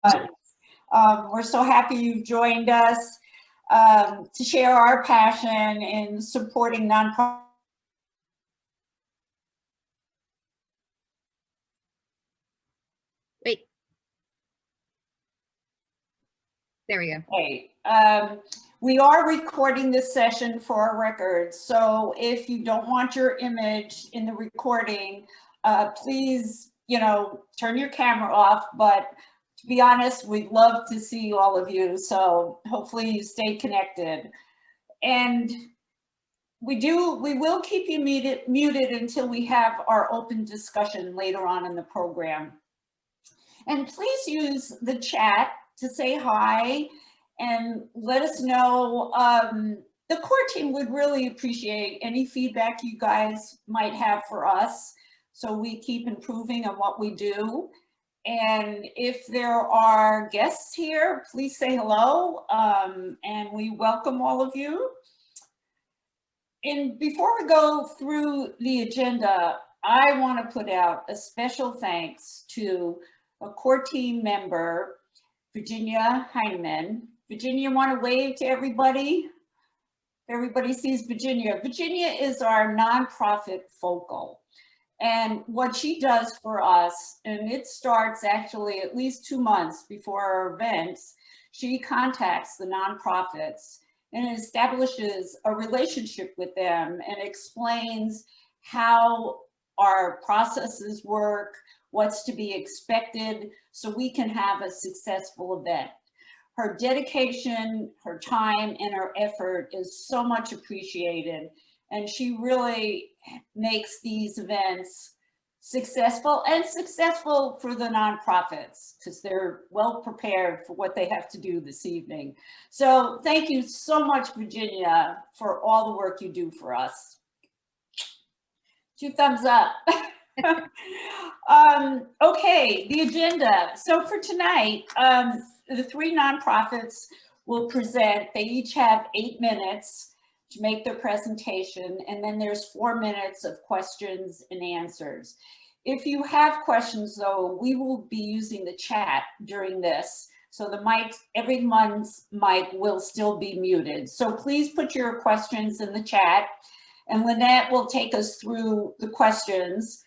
We're so happy you've joined us to share our passion in supporting nonprofits. Wait. There we go. Okay. We are recording this session for our records, so if you don't want your image in the recording, please, turn your camera off. But to be honest, we'd love to see all of you, so hopefully you stay connected. And we will keep you muted until we have our open discussion later on in the program. And please use the chat to say hi and let us know. The core team would really appreciate any feedback you guys might have for us, so we keep improving on what we do. And if there are guests here, please say hello, and we welcome all of you. And before we go through the agenda, I want to put out a special thanks to a core team member, Virginia Heineman. Virginia, want to wave to everybody? Everybody sees Virginia. Virginia is our nonprofit focal. And what she does for us, and it starts actually at least 2 months before our events, she contacts the nonprofits and establishes a relationship with them and explains how our processes work, what's to be expected, so we can have a successful event. Her dedication, her time, and her effort is so much appreciated, and she really makes these events successful, and successful for the nonprofits because they're well prepared for what they have to do this evening. So thank you so much, Virginia, for all the work you do for us. 2 thumbs up. Okay, the agenda. So for tonight, the 3 nonprofits will present. They each have 8 minutes to make their presentation, and then there's 4 minutes of questions and answers. If you have questions, though, we will be using the chat during this, so the mic, everyone's mic will still be muted. So please put your questions in the chat, and Lynette will take us through the questions,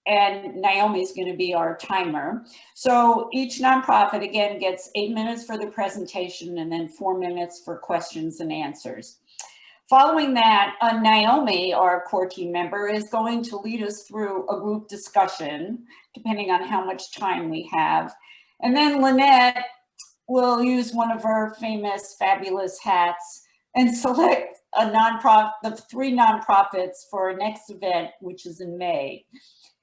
and Naomi's going to be our timer. So each nonprofit, again, gets 8 minutes for the presentation and then 4 minutes for questions and answers. Following that, Naomi, our core team member, is going to lead us through a group discussion, depending on how much time we have. And then Lynette will use one of her famous, fabulous hats and select the 3 nonprofits for our next event, which is in May.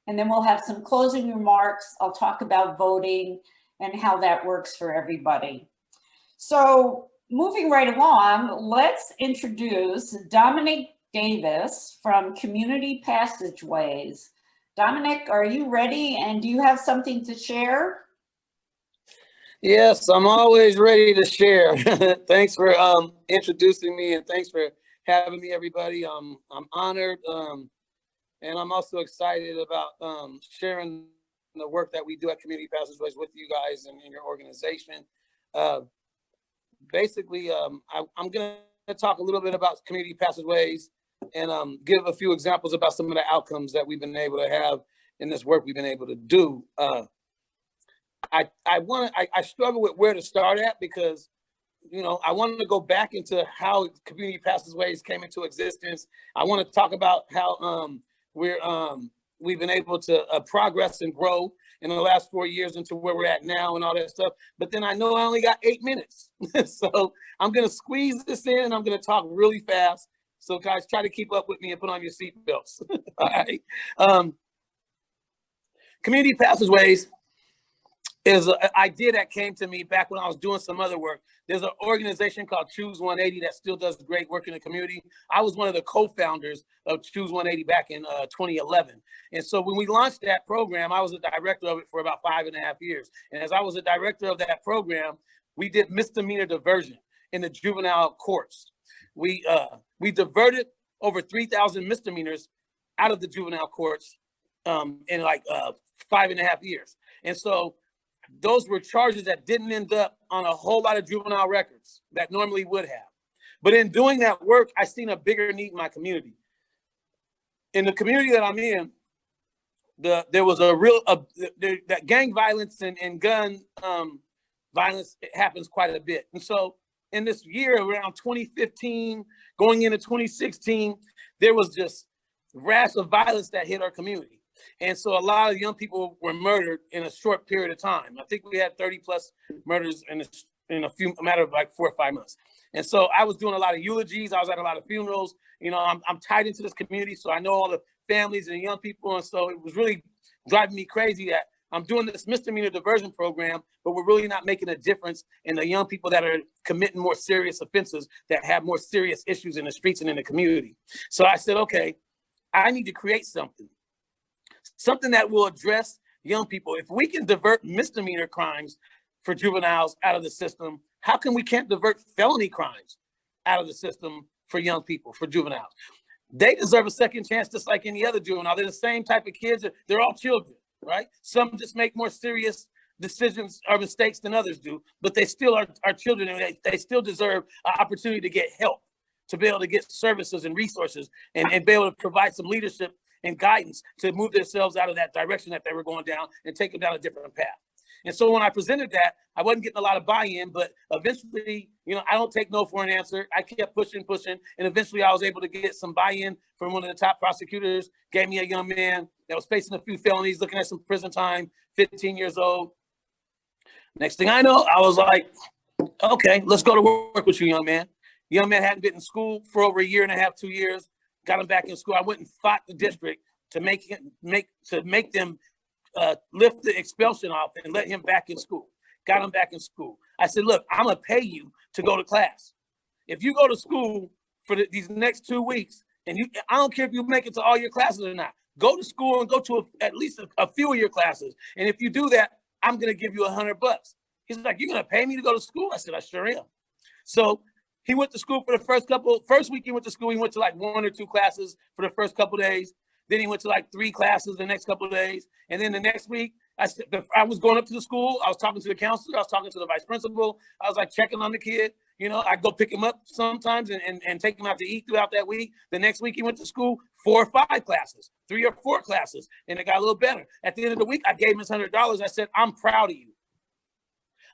And then we'll have some closing remarks. I'll talk about voting and how that works for everybody. So moving right along, let's introduce Dominic Davis from Community Passageways. Dominic, are you ready? And do you have something to share? Yes, I'm always ready to share. Thanks for introducing me, and thanks for having me, everybody. I'm honored, and I'm also excited about sharing the work that we do at Community Passageways with you guys and in your organization. Basically, I'm going to talk a little bit about Community Passageways and give a few examples about some of the outcomes that we've been able to have in this work we've been able to do. I struggle with where to start at because, I wanted to go back into how Community Passageways came into existence. I want to talk about how we've been able to progress and grow in the last 4 years into where we're at now and all that stuff. But then I know I only got 8 minutes. So I'm going to squeeze this in and I'm going to talk really fast. So guys, try to keep up with me and put on your seatbelts. All right. Community Passageways is an idea that came to me back when I was doing some other work. There's an organization called Choose 180 that still does great work in the community. I was one of the co-founders of Choose 180 back in 2011. And so when we launched that program, I was a director of it for about 5.5 years. And as I was a director of that program, we did misdemeanor diversion in the juvenile courts. We diverted over 3,000 misdemeanors out of the juvenile courts in like 5.5 years. And so those were charges that didn't end up on a whole lot of juvenile records that normally would have. But in doing that work, I seen a bigger need in my community. In the community that I'm in, there was that gang violence and gun violence happens quite a bit. And so in this year, around 2015, going into 2016, there was just rash of violence that hit our community. And so a lot of young people were murdered in a short period of time. I think we had 30 plus murders in a matter of like 4 or 5 months. And so I was doing a lot of eulogies. I was at a lot of funerals. You know, I'm tied into this community, so I know all the families and young people. And so it was really driving me crazy that I'm doing this misdemeanor diversion program, but we're really not making a difference in the young people that are committing more serious offenses, that have more serious issues in the streets and in the community. So I said, okay, I need to create something that will address young people. If we can divert misdemeanor crimes for juveniles out of the system, how come we can't divert felony crimes out of the system for young people, for juveniles? They deserve a second chance just like any other juvenile. They're the same type of kids. They're all children, right? Some just make more serious decisions or mistakes than others do, but they still are children, and they still deserve an opportunity to get help, to be able to get services and resources, and be able to provide some leadership and guidance to move themselves out of that direction that they were going down and take them down a different path. And so when I presented that, I wasn't getting a lot of buy-in, but eventually, you know, I don't take no for an answer. I kept pushing, and eventually I was able to get some buy-in from one of the top prosecutors, gave me a young man that was facing a few felonies, looking at some prison time, 15 years old. Next thing I know, I was like, okay, let's go to work with you, young man. Young man hadn't been in school for over 1.5 years, 2 years, got him back in school. I went and fought the district to make them lift the expulsion off and let him back in school. Got him back in school. I said, look, I'm going to pay you to go to class. If you go to school for these next 2 weeks, and I don't care if you make it to all your classes or not, go to school and go to at least a few of your classes. And if you do that, I'm going to give you $100. He's like, you're going to pay me to go to school? I said, I sure am. So he went to school for the first week he went to school, he went to like 1 or 2 classes for the first couple of days. Then he went to like 3 classes the next couple of days. And then the next week, I was going up to the school. I was talking to the counselor. I was talking to the vice principal. I was like checking on the kid. You know, I'd go pick him up sometimes and take him out to eat throughout that week. The next week he went to school, 4 or 5 classes, 3 or 4 classes, and it got a little better. At the end of the week, I gave him his $100. I said, I'm proud of you.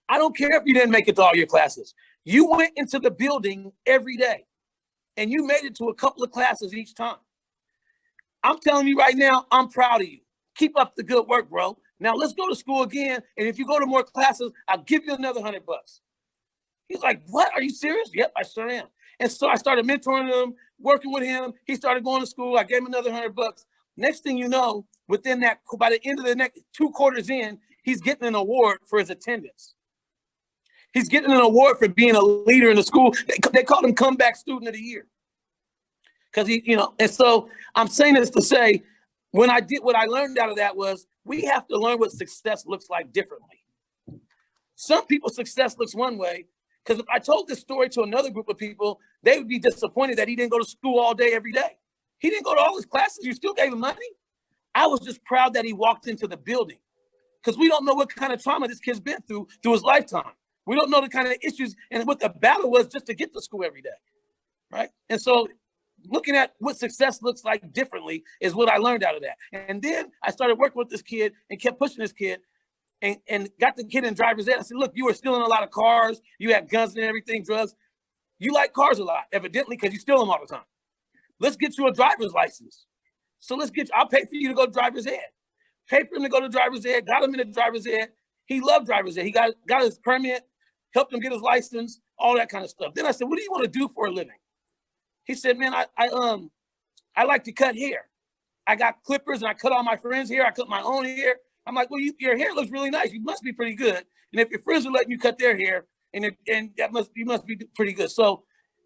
I don't care if you didn't make it to all your classes. You went into the building every day, and you made it to a couple of classes each time. I'm telling you right now, I'm proud of you. Keep up the good work, bro. Now let's go to school again. And if you go to more classes, I'll give you another $100. He's like, what? Are you serious? Yep, I sure am. And so I started mentoring him, working with him. He started going to school. I gave him another $100. Next thing you know, by the end of the next 2 quarters in, he's getting an award for his attendance. He's getting an award for being a leader in the school. They called him comeback student of the year. Because and so I'm saying this to say, what I learned out of that was we have to learn what success looks like differently. Some people's success looks one way, because if I told this story to another group of people, they would be disappointed that he didn't go to school all day, every day. He didn't go to all his classes. You still gave him money. I was just proud that he walked into the building, because we don't know what kind of trauma this kid's been through his lifetime. We don't know the kind of issues and what the battle was just to get to school every day, right? And so looking at what success looks like differently is what I learned out of that. And then I started working with this kid and kept pushing this kid and got the kid in driver's ed. I said, look, you were stealing a lot of cars. You had guns and everything, drugs. You like cars a lot, evidently, because you steal them all the time. Let's get you a driver's license. So I'll pay for you to go to driver's ed. Pay for him to go to driver's ed, got him into driver's ed. He loved driver's ed. He got his permit, helped him get his license, all that kind of stuff. Then I said, what do you want to do for a living? He said, man, I like to cut hair. I got clippers and I cut all my friends' hair. I cut my own hair. I'm like, well, your hair looks really nice. You must be pretty good. And if your friends are letting you cut their hair, and you must be pretty good. So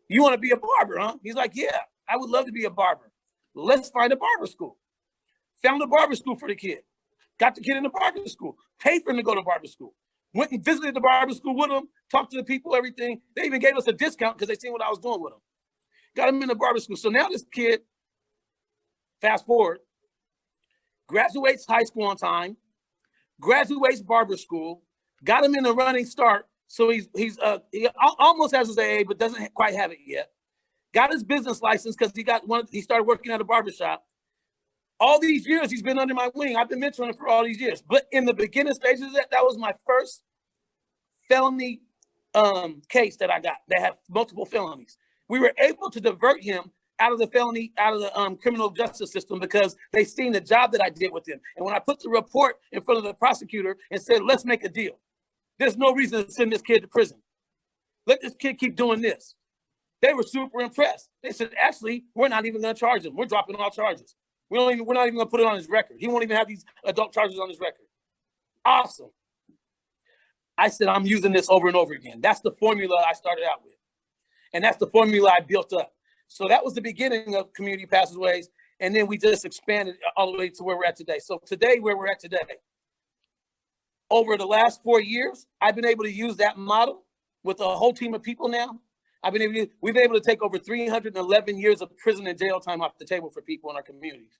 you want to be a barber, huh? He's like, yeah, I would love to be a barber. Let's find a barber school. Found a barber school for the kid. Got the kid in the barber school. Paid for him to go to barber school. Went and visited the barber school with him. Talked to the people, everything. They even gave us a discount because they seen what I was doing with him. Got him in the barber school. So now this kid, fast forward, graduates high school on time, graduates barber school, got him in a running start. So he almost has his AA, but doesn't quite have it yet. Got his business license because he started working at a barbershop. All these years he's been under my wing. I've been mentoring him for all these years. But in the beginning stages of that was my first felony case that I got that had multiple felonies. We were able to divert him out of the criminal justice system because they seen the job that I did with him. And when I put the report in front of the prosecutor and said, let's make a deal. There's no reason to send this kid to prison. Let this kid keep doing this. They were super impressed. They said, actually, we're not even going to charge him. We're dropping all charges. We're not even going to put it on his record. He won't even have these adult charges on his record. Awesome. I said, I'm using this over and over again. That's the formula I started out with. And that's the formula I built up. So that was the beginning of Community Passageways. And then we just expanded all the way to where we're at today. So today, where we're at today, over the last 4 years, I've been able to use that model with a whole team of people now. We've been able to take over 311 years of prison and jail time off the table for people in our communities.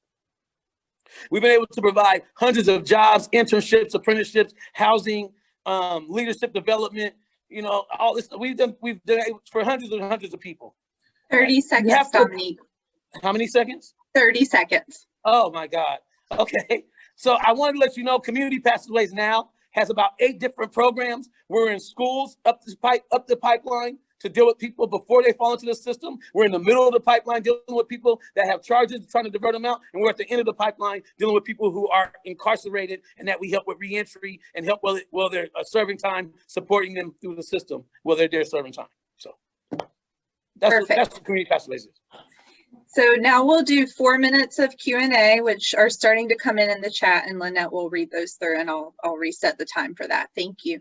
We've been able to provide hundreds of jobs, internships, apprenticeships, housing, leadership development, all this. We've done it for hundreds and hundreds of people. 30 seconds, Dominique. How many seconds? 30 seconds. Oh my God. Okay. So I wanted to let you know Community Passageways now has about 8 different programs. We're in schools up the pipeline to deal with people before they fall into the system. We're in the middle of the pipeline dealing with people that have charges, trying to divert them out. And we're at the end of the pipeline dealing with people who are incarcerated and that we help with reentry and help while they're serving time, supporting them through the system while they're there serving time. So that's what Community Passageways is. So now we'll do 4 minutes of Q&A, which are starting to come in the chat, and Lynette will read those through, and I'll reset the time for that. Thank you.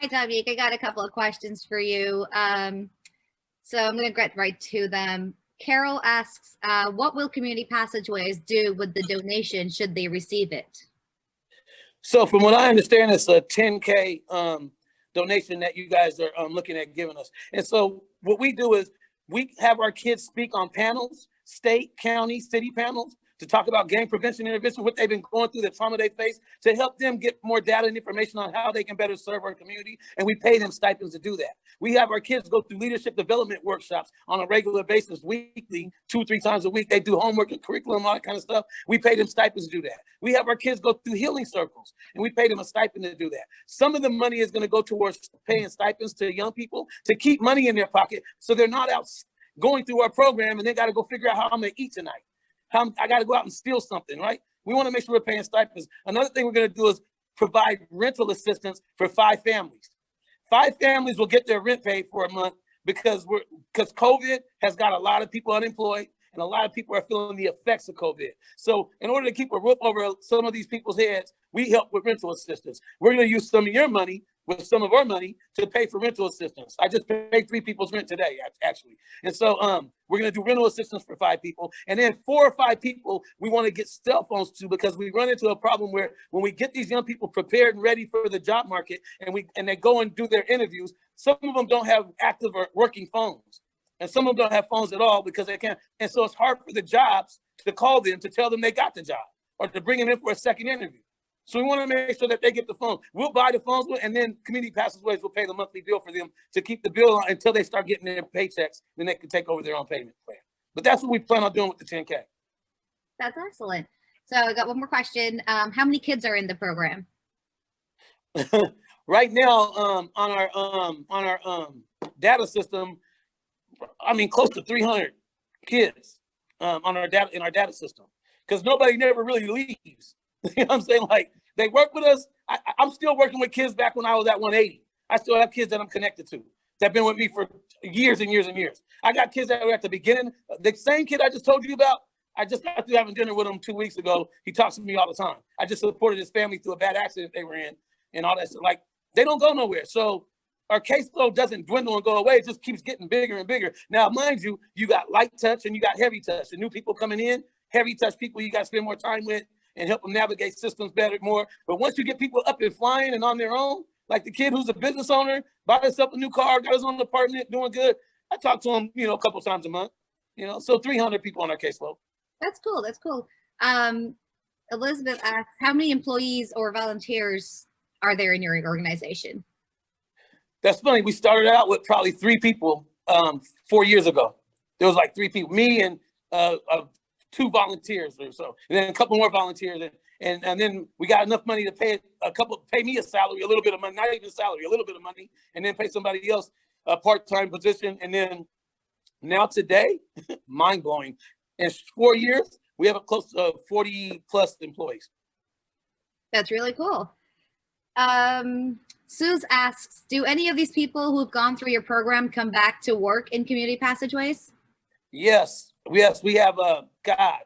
Hi, Dominique. I got a couple of questions for you. So I'm going to get right to them. Carol asks, what will Community Passageways do with the donation should they receive it? So from what I understand, it's a $10K donation that you guys are looking at giving us. And so what we do is we have our kids speak on panels, state, county, city panels, to talk about gang prevention intervention, what they've been going through, the trauma they face, to help them get more data and information on how they can better serve our community. And we pay them stipends to do that. We have our kids go through leadership development workshops on a regular basis, weekly, 2-3 times a week. They do homework and curriculum, all that kind of stuff. We pay them stipends to do that. We have our kids go through healing circles, and we pay them a stipend to do that. Some of the money is going to go towards paying stipends to young people to keep money in their pocket so they're not out going through our program and they got to go figure out how I'm going to eat tonight. I got to go out and steal something, right? We want to make sure we're paying stipends. Another thing we're going to do is provide rental assistance for 5 families. 5 families will get their rent paid for a month because COVID has got a lot of people unemployed and a lot of people are feeling the effects of COVID. So in order to keep a roof over some of these people's heads, we help with rental assistance. We're going to use some of your money with some of our money to pay for rental assistance. I just paid 3 people's rent today, actually. And so we're going to do rental assistance for 5 people. And then 4 or 5 people we want to get cell phones to, because we run into a problem where when we get these young people prepared and ready for the job market and they go and do their interviews, some of them don't have active or working phones. And some of them don't have phones at all because they can't. And so it's hard for the jobs to call them to tell them they got the job or to bring them in for a second interview. So we want to make sure that they get the phone. We'll buy the phones, and then Community Passageways will pay the monthly bill for them to keep the bill on until they start getting their paychecks. Then they can take over their own payment plan. But that's what we plan on doing with the 10K. That's excellent. So I got one more question. How many kids are in the program? Right now, on our data system, I mean, close to 300 kids in our data system, because nobody never really leaves. You know what I'm saying? Like, they work with us. I'm still working with kids back when I was at 180. I still have kids that I'm connected to that have been with me for years and years and years. I got kids that were at the beginning. The same kid I just told you about, I just got through having dinner with him 2 weeks ago. He talks to me all the time. I just supported his family through a bad accident they were in and all that stuff. Like, they don't go nowhere. So our caseload doesn't dwindle and go away. It just keeps getting bigger and bigger. Now, mind you, you got light touch and you got heavy touch. The new people coming in, heavy touch people you got to spend more time with and help them navigate systems better, more. But once you get people up and flying and on their own, like the kid who's a business owner, bought himself a new car, got his own apartment, doing good. I talk to him, a couple times a month, so 300 people on our caseload. That's cool. That's cool. Elizabeth asks, how many employees or volunteers are there in your organization? That's funny. We started out with probably 3 people 4 years ago. There was like 3 people, me and 2 volunteers or so, and then a couple more volunteers. And then we got enough money to pay me a salary, a little bit of money, not even salary, a little bit of money, and then pay somebody else a part-time position. And then now today, mind blowing. In 4 years, we have close to 40 plus employees. That's really cool. Suze asks, do any of these people who've gone through your program come back to work in community passageways? Yes, we have God,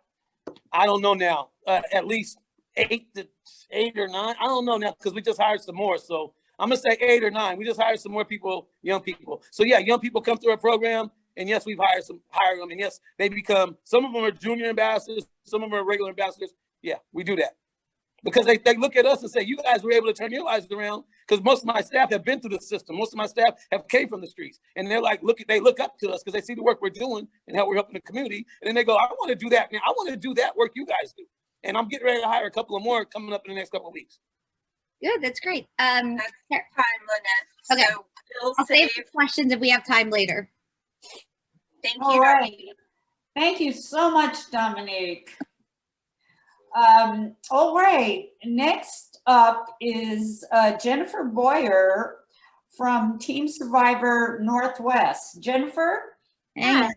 I don't know now, at least 8 or 9. I don't know now because we just hired some more. So I'm gonna say 8 or 9. We just hired some more people, young people. So yeah, young people come through our program, and yes, we've hired them, and yes, they become. Some of them are junior ambassadors, some of them are regular ambassadors. Yeah, we do that because they look at us and say, "You guys were able to turn your lives around." Because most of my staff have been through the system. Most of my staff have came from the streets, and they're like, they look up to us because they see the work we're doing and how we're helping the community, and then they go, "I want to do that. Now, I want to do that work you guys do." And I'm getting ready to hire a couple of more coming up in the next couple of weeks. Good, that's great. That's time, Lynette. Okay. So we'll I'll save the questions if we have time later. Thank you, All right. Dominique. Thank you so much, Dominique. All right, next up is Jennifer Boyer from Team Survivor Northwest. Jennifer? Hey.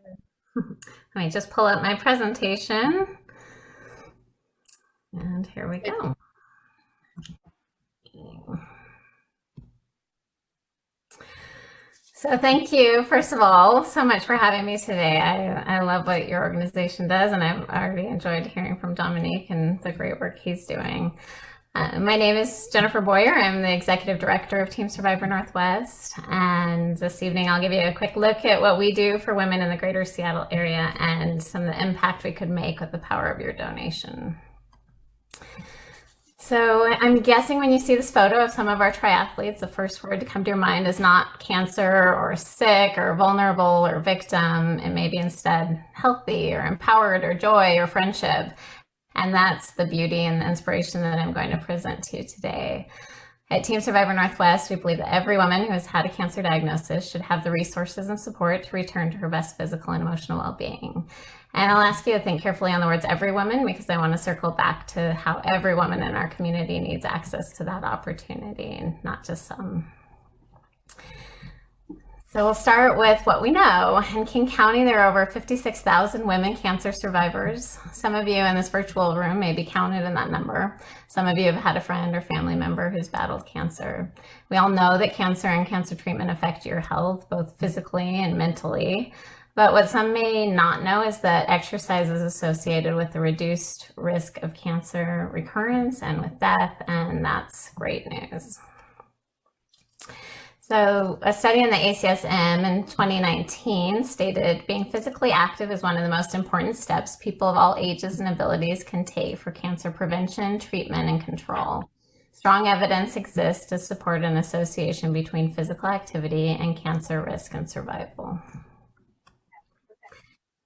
Let me just pull up my presentation. And here we go. So thank you, first of all, so much for having me today. I love what your organization does, and I've already enjoyed hearing from Dominique and the great work he's doing. My name is Jennifer Boyer. I'm the Executive Director of Team Survivor Northwest, and this evening I'll give you a quick look at what we do for women in the greater Seattle area and some of the impact we could make with the power of your donation. So I'm guessing when you see this photo of some of our triathletes, the first word to come to your mind is not cancer or sick or vulnerable or victim. It may be instead healthy or empowered or joy or friendship. And that's the beauty and the inspiration that I'm going to present to you today. At Team Survivor Northwest, we believe that every woman who has had a cancer diagnosis should have the resources and support to return to her best physical and emotional well-being. And I'll ask you to think carefully on the words every woman, because I want to circle back to how every woman in our community needs access to that opportunity, and not just some. So we'll start with what we know. In King County, there are over 56,000 women cancer survivors. Some of you in this virtual room may be counted in that number. Some of you have had a friend or family member who's battled cancer. We all know that cancer and cancer treatment affect your health, both physically and mentally. But what some may not know is that exercise is associated with the reduced risk of cancer recurrence and with death, and that's great news. So a study in the ACSM in 2019 stated being physically active is one of the most important steps people of all ages and abilities can take for cancer prevention, treatment, and control. Strong evidence exists to support an association between physical activity and cancer risk and survival.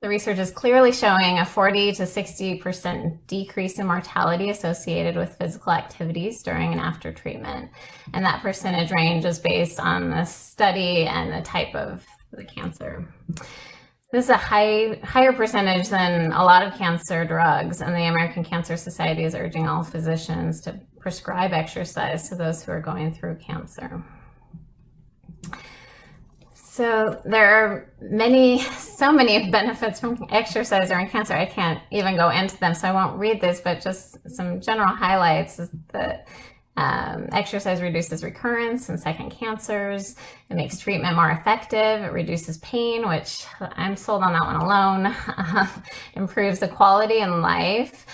The research is clearly showing a 40 to 60% decrease in mortality associated with physical activities during and after treatment. And that percentage range is based on the study and the type of the cancer. This is a higher percentage than a lot of cancer drugs, and the American Cancer Society is urging all physicians to prescribe exercise to those who are going through cancer. So there are so many benefits from exercise during cancer. I can't even go into them, so I won't read this, but just some general highlights is that exercise reduces recurrence and second cancers. It makes treatment more effective. It reduces pain, which I'm sold on that one alone. Improves the quality of life.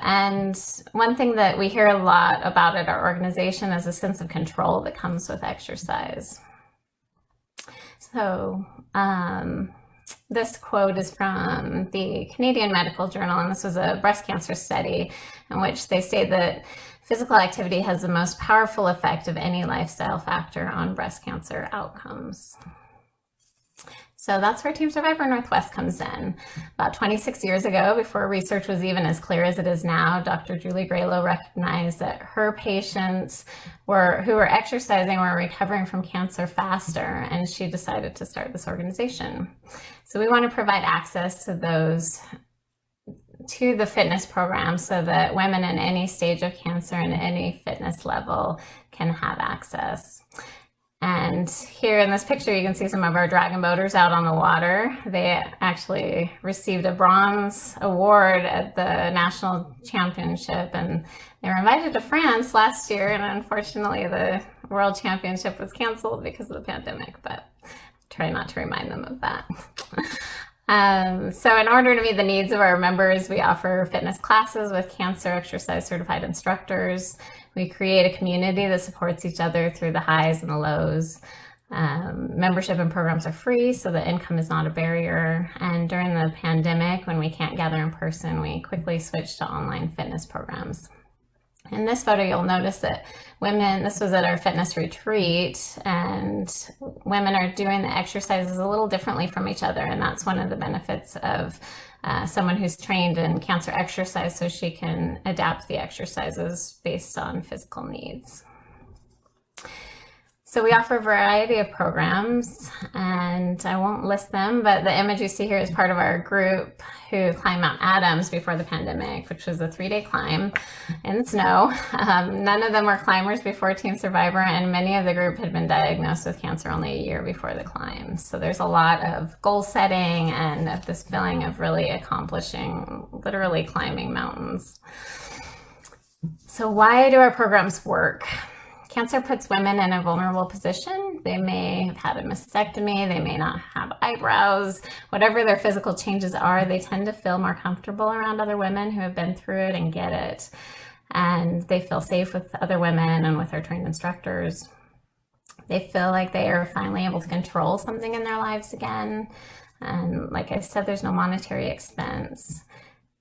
And one thing that we hear a lot about at our organization is a sense of control that comes with exercise. So this quote is from the Canadian Medical Journal, and this was a breast cancer study in which they state that physical activity has the most powerful effect of any lifestyle factor on breast cancer outcomes. So that's where Team Survivor Northwest comes in. About 26 years ago, before research was even as clear as it is now, Dr. Julie Graylow recognized that her patients who were exercising were recovering from cancer faster, and she decided to start this organization. So we want to provide access to the fitness program so that women in any stage of cancer and any fitness level can have access. And here in this picture, you can see some of our dragon boaters out on the water. They actually received a bronze award at the national championship, and they were invited to France last year. And unfortunately, the world championship was canceled because of the pandemic, but try not to remind them of that. So in order to meet the needs of our members, we offer fitness classes with cancer exercise certified instructors. We create a community that supports each other through the highs and the lows. Membership and programs are free, so the income is not a barrier. And during the pandemic, when we can't gather in person, we quickly switched to online fitness programs. In this photo, you'll notice that this was at our fitness retreat, and women are doing the exercises a little differently from each other. And that's one of the benefits of someone who's trained in cancer exercise, so she can adapt the exercises based on physical needs. So we offer a variety of programs, and I won't list them, but the image you see here is part of our group who climbed Mount Adams before the pandemic, which was a 3-day climb in snow. None of them were climbers before Team Survivor, and many of the group had been diagnosed with cancer only a year before the climb. So there's a lot of goal setting and of this feeling of really accomplishing, literally climbing mountains. So why do our programs work? Cancer puts women in a vulnerable position. They may have had a mastectomy, they may not have eyebrows, whatever their physical changes are, they tend to feel more comfortable around other women who have been through it and get it. And they feel safe with other women and with our trained instructors. They feel like they are finally able to control something in their lives again. And like I said, there's no monetary expense.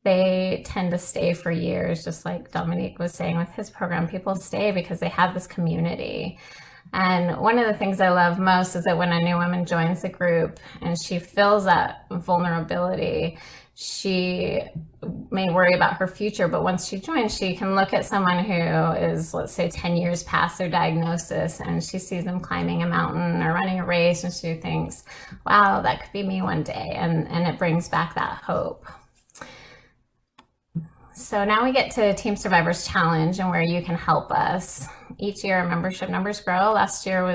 They tend to stay for years, just like Dominique was saying with his program. People stay because they have this community. And one of the things I love most is that when a new woman joins the group and she feels that vulnerability, she may worry about her future, but once she joins, she can look at someone who is, let's say, 10 years past their diagnosis, and she sees them climbing a mountain or running a race, and she thinks, wow, that could be me one day. And it brings back that hope. So now we get to Team Survivor's Challenge and where you can help us. Each year our membership numbers grow. Last year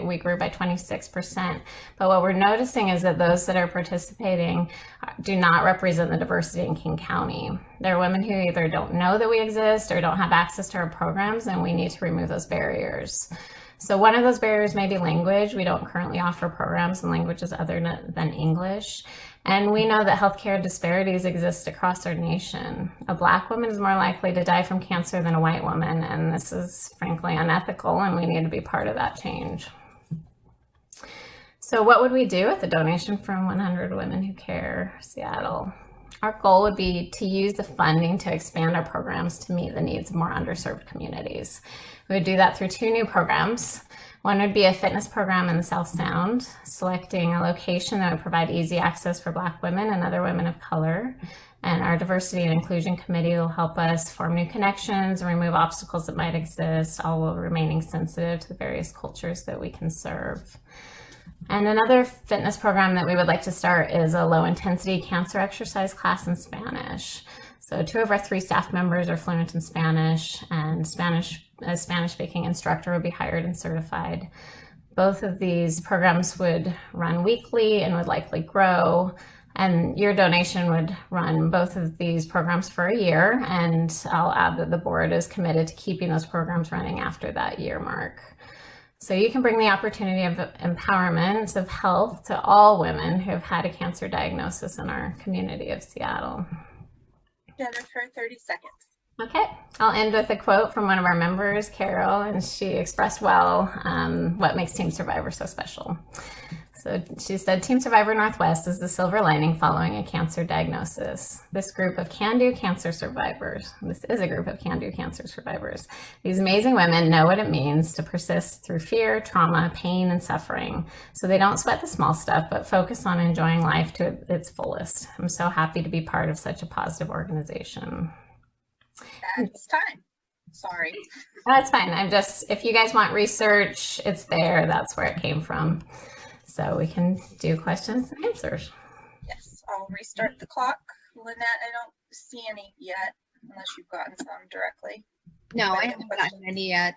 we grew by 26%. But what we're noticing is that those that are participating do not represent the diversity in King County. There are women who either don't know that we exist or don't have access to our programs, and we need to remove those barriers. So one of those barriers may be language. We don't currently offer programs in languages other than English. And we know that healthcare disparities exist across our nation. A Black woman is more likely to die from cancer than a white woman, and this is frankly unethical, and we need to be part of that change. So what would we do with a donation from 100 Women Who Care Seattle? Our goal would be to use the funding to expand our programs to meet the needs of more underserved communities. We would do that through 2 new programs. One would be a fitness program in the South Sound, selecting a location that would provide easy access for Black women and other women of color. And our Diversity and Inclusion Committee will help us form new connections and remove obstacles that might exist, all while remaining sensitive to the various cultures that we can serve. And another fitness program that we would like to start is a low-intensity cancer exercise class in Spanish. So 2 of our 3 staff members are fluent in Spanish, and a Spanish-speaking instructor would be hired and certified. Both of these programs would run weekly and would likely grow, and your donation would run both of these programs for a year, and I'll add that the board is committed to keeping those programs running after that year mark. So you can bring the opportunity of empowerment, of health to all women who have had a cancer diagnosis in our community of Seattle. Jennifer, 30 seconds. Okay, I'll end with a quote from one of our members, Carol, and she expressed well what makes Team Survivor so special. So she said, Team Survivor Northwest is the silver lining following a cancer diagnosis. This group of can-do cancer survivors, this is a group of can-do cancer survivors. These amazing women know what it means to persist through fear, trauma, pain, and suffering. So they don't sweat the small stuff, but focus on enjoying life to its fullest. I'm so happy to be part of such a positive organization. It's time. Sorry. That's fine. If you guys want research, it's there. That's where it came from. So we can do questions and answers. Yes, I'll restart the clock. Lynette, I don't see any yet, unless you've gotten some directly. No, I haven't gotten any yet.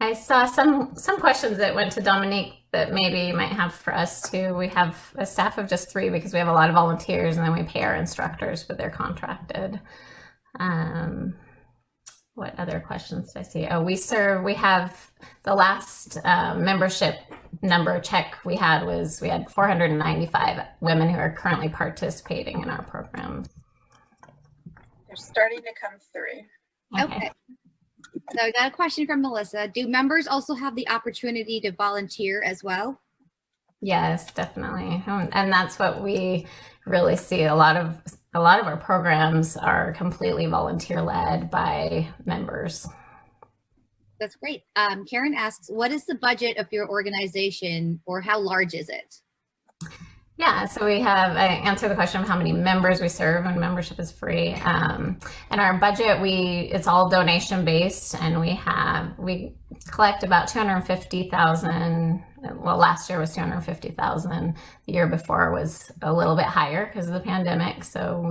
I saw some questions that went to Dominique that maybe you might have for us too. We have a staff of just 3 because we have a lot of volunteers, and then we pay our instructors, but they're contracted. What other questions did I see? Oh, we have the last membership number check we had 495 women who are currently participating in our program. They're starting to come through. Okay. So I got a question from Melissa. Do members also have the opportunity to volunteer as well? Yes, definitely. And that's what we really see. A lot of our programs are completely volunteer led by members. That's great. Karen asks, what is the budget of your organization, or how large is it? Yeah, so I answer the question of how many members we serve, and membership is free. And our budget, it's all donation based, and we collect about 250,000. Well, last year was 250,000. The year before was a little bit higher because of the pandemic. So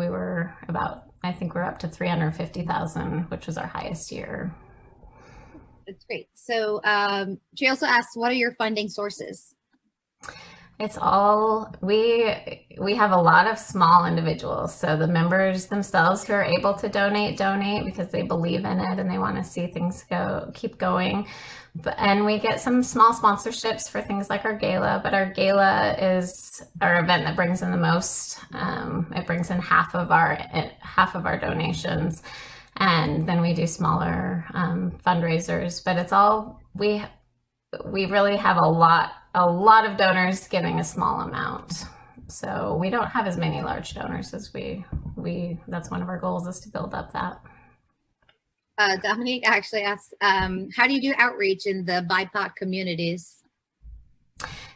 I think we're up to 350,000, which was our highest year. That's great. So she also asks, what are your funding sources? It's all, we have a lot of small individuals. So the members themselves who are able to donate because they believe in it and they want to see things keep going. And we get some small sponsorships for things like our gala, but our gala is our event that brings in the most. It brings in half of our donations. And then we do smaller fundraisers, but it's all, we really have a lot of donors giving a small amount. So we don't have as many large donors as that's one of our goals, is to build up that. Dominique actually asks, how do you do outreach in the BIPOC communities?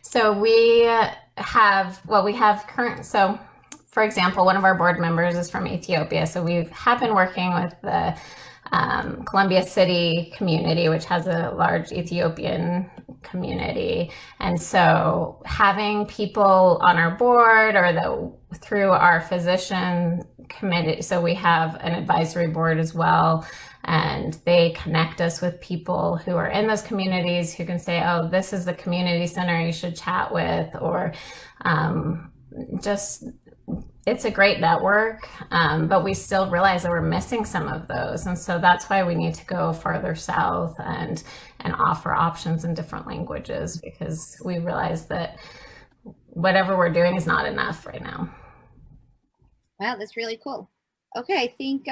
So so for example, one of our board members is from Ethiopia. So we have been working with the Columbia City community, which has a large Ethiopian community. And so having people on our board through our physician committee, so we have an advisory board as well, and they connect us with people who are in those communities who can say, oh, this is the community center you should chat with, or it's a great network, but we still realize that we're missing some of those. And so that's why we need to go further south and offer options in different languages, because we realize that whatever we're doing is not enough right now. Wow, that's really cool. Okay, I think,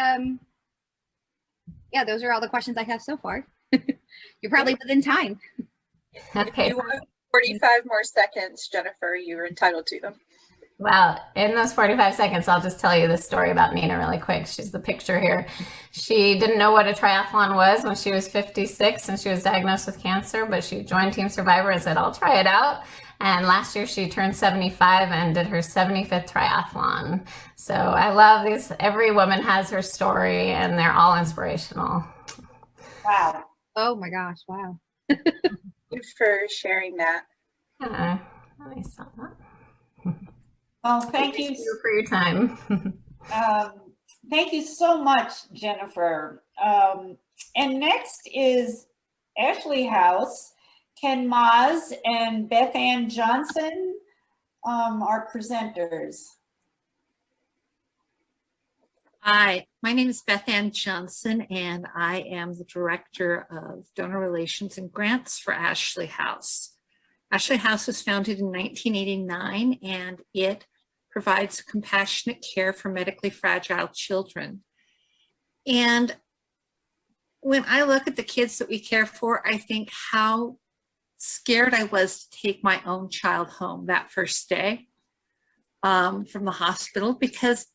yeah, those are all the questions I have so far. You're probably within time. Okay. If you want 45 more seconds, Jennifer, you're entitled to them. Well, in those 45 seconds, I'll just tell you the story about Nina really quick. She's the picture here. She didn't know what a triathlon was when she was 56 and she was diagnosed with cancer, but she joined Team Survivor and said, I'll try it out. And last year she turned 75 and did her 75th triathlon. So I love these. Every woman has her story and they're all inspirational. Wow. Oh my gosh, wow. Thank you for sharing that. Yeah, I saw that. Well, thank you for your time. Thank you so much, Jennifer. And next is Ashley House. Ken Maz and Beth Ann Johnson are presenters. Hi, my name is Beth Ann Johnson, and I am the Director of Donor Relations and Grants for Ashley House. Ashley House was founded in 1989, and it provides compassionate care for medically fragile children. And when I look at the kids that we care for, I think how scared I was to take my own child home that first day from the hospital, because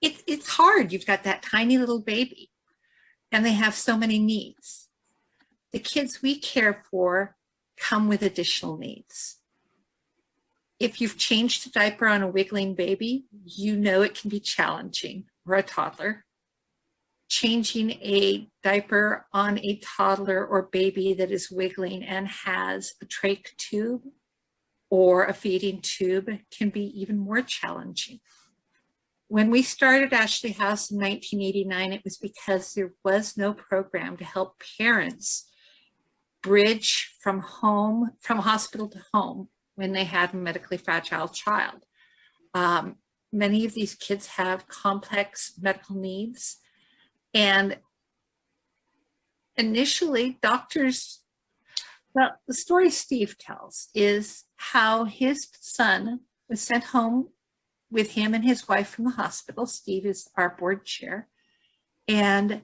it's hard. You've got that tiny little baby and they have so many needs. The kids we care for come with additional needs. If you've changed a diaper on a wiggling baby, you know it can be challenging, or a toddler. Changing a diaper on a toddler or baby that is wiggling and has a trach tube or a feeding tube can be even more challenging. When we started Ashley House in 1989, it was because there was no program to help parents bridge from hospital to home when they had a medically fragile child. Many of these kids have complex medical needs. And initially, doctors, well, the story Steve tells is how his son was sent home with him and his wife from the hospital. Steve is our board chair. And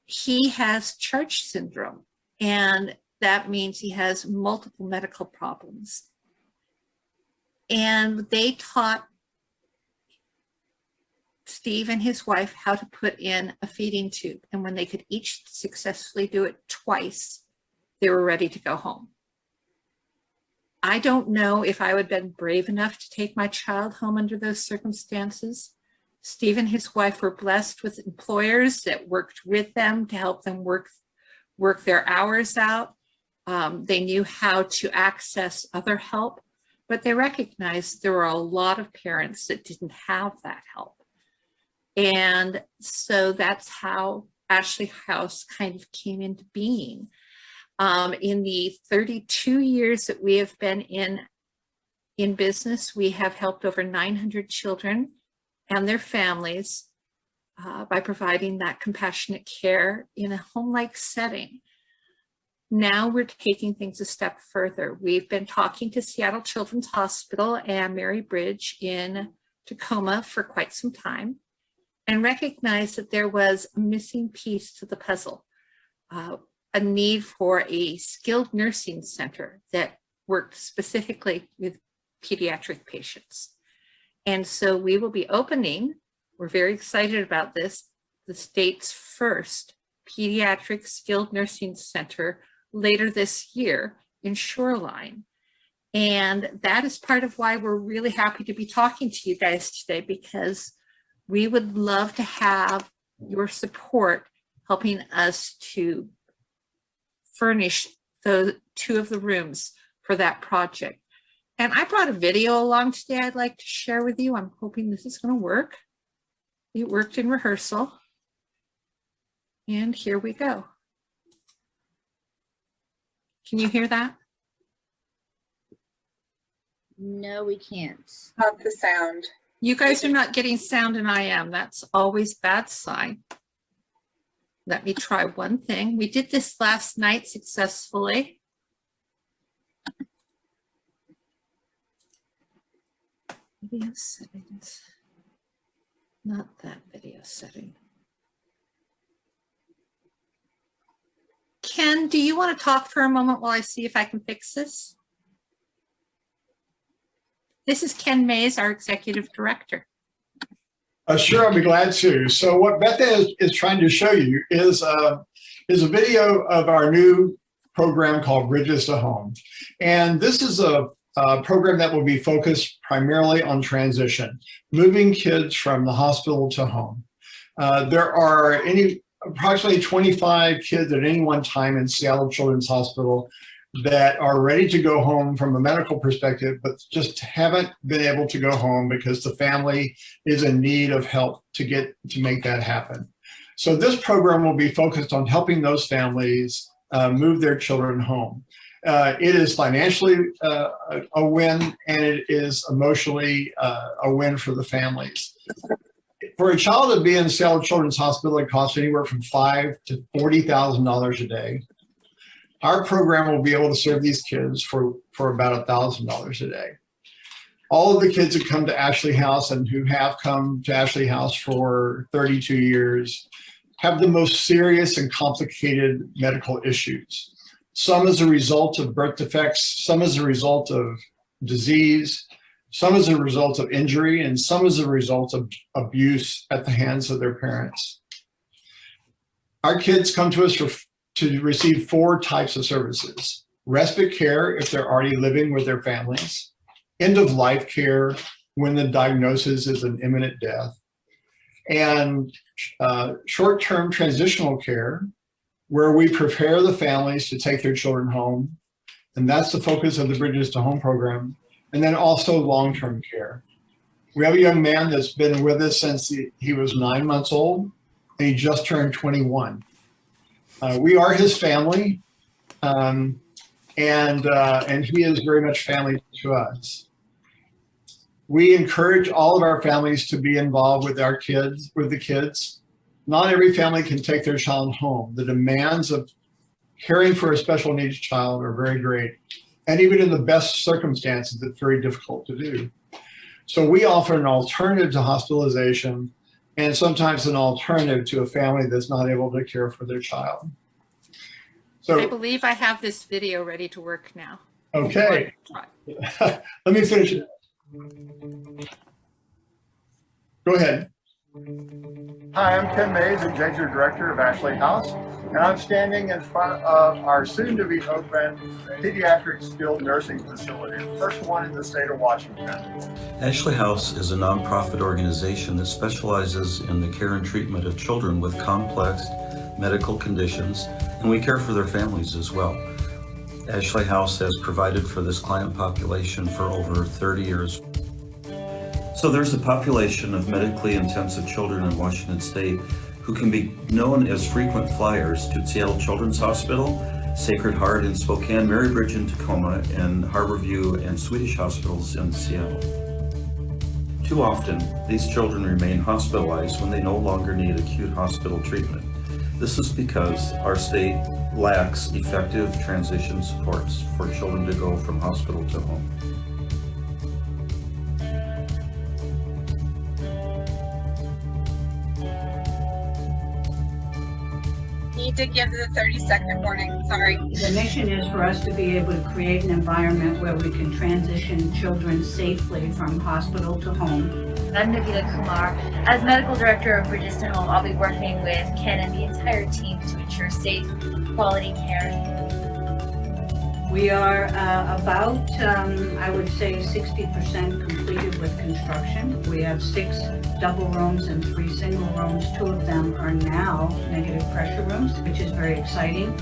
he has Church syndrome. And that means he has multiple medical problems. And they taught Steve and his wife how to put in a feeding tube. And when they could each successfully do it twice, they were ready to go home. I don't know if I would have been brave enough to take my child home under those circumstances. Steve and his wife were blessed with employers that worked with them to help them work their hours out. They knew how to access other help, but they recognized there were a lot of parents that didn't have that help. And so that's how Ashley House kind of came into being. In the 32 years that we have been in business, we have helped over 900 children and their families by providing that compassionate care in a home-like setting. Now we're taking things a step further. We've been talking to Seattle Children's Hospital and Mary Bridge in Tacoma for quite some time, and recognized that there was a missing piece to the puzzle, a need for a skilled nursing center that worked specifically with pediatric patients. And so we will be opening, we're very excited about this, the state's first pediatric skilled nursing center later this year in Shoreline. And that is part of why we're really happy to be talking to you guys today, because we would love to have your support helping us to furnish the 2 of the rooms for that project. And I brought a video along today I'd like to share with you. I'm hoping this is going to work. It worked in rehearsal. And here we go. Can you hear that? No, we can't. Not the sound. You guys are not getting sound, and I am. That's always a bad sign. Let me try one thing. We did this last night successfully. Video settings. Not that video setting. Ken, do you want to talk for a moment while I see if I can fix this? This is Ken Mays, our executive director. Sure, I'll be glad to. So what Beth is trying to show you is a video of our new program called Bridges to Home. And this is a program that will be focused primarily on transition, moving kids from the hospital to home. There are approximately 25 kids at any one time in Seattle Children's Hospital that are ready to go home from a medical perspective, but just haven't been able to go home because the family is in need of help to make that happen. So this program will be focused on helping those families move their children home. It is financially a win, and it is emotionally a win for the families. For a child to be in Seattle Children's Hospital, it costs anywhere from $5,000 to $40,000 a day. Our program will be able to serve these kids for about $1,000 a day. All of the kids that come to Ashley House and who have come to Ashley House for 32 years have the most serious and complicated medical issues. some as a result of birth defects, some as a result of disease, some as a result of injury, and some as a result of abuse at the hands of their parents. Our kids come to us to receive 4 types of services: respite care if they're already living with their families, end-of-life care when the diagnosis is an imminent death, and short-term transitional care where we prepare the families to take their children home. And that's the focus of the Bridges to Home program. And then also long-term care. We have a young man that's been with us since he was 9 months old, and he just turned 21. We are his family, and he is very much family to us. We encourage all of our families to be involved with our kids, with the kids. Not every family can take their child home. The demands of caring for a special needs child are very great. And even in the best circumstances, it's very difficult to do. So we offer an alternative to hospitalization, and sometimes an alternative to a family that's not able to care for their child. So I believe I have this video ready to work now. Okay. Let me finish it. Go ahead. Hi, I'm Ken Mays, Executive Director of Ashley House, and I'm standing in front of our soon-to-be open pediatric skilled nursing facility, the first one in the state of Washington. Ashley House is a nonprofit organization that specializes in the care and treatment of children with complex medical conditions, and we care for their families as well. Ashley House has provided for this client population for over 30 years. So there's a population of medically intensive children in Washington State who can be known as frequent flyers to Seattle Children's Hospital, Sacred Heart in Spokane, Marybridge in Tacoma, and Harborview and Swedish hospitals in Seattle. Too often, these children remain hospitalized when they no longer need acute hospital treatment. This is because our state lacks effective transition supports for children to go from hospital to home. Need to give the 30-second warning, sorry. The mission is for us to be able to create an environment where we can transition children safely from hospital to home. I'm Navita Kumar. As Medical Director of Bridges to Home, I'll be working with Ken and the entire team to ensure safe, quality care. We are about, I would say, 60% completed with construction. We have 6 double rooms and 3 single rooms. 2 of them are now negative pressure rooms, which is very exciting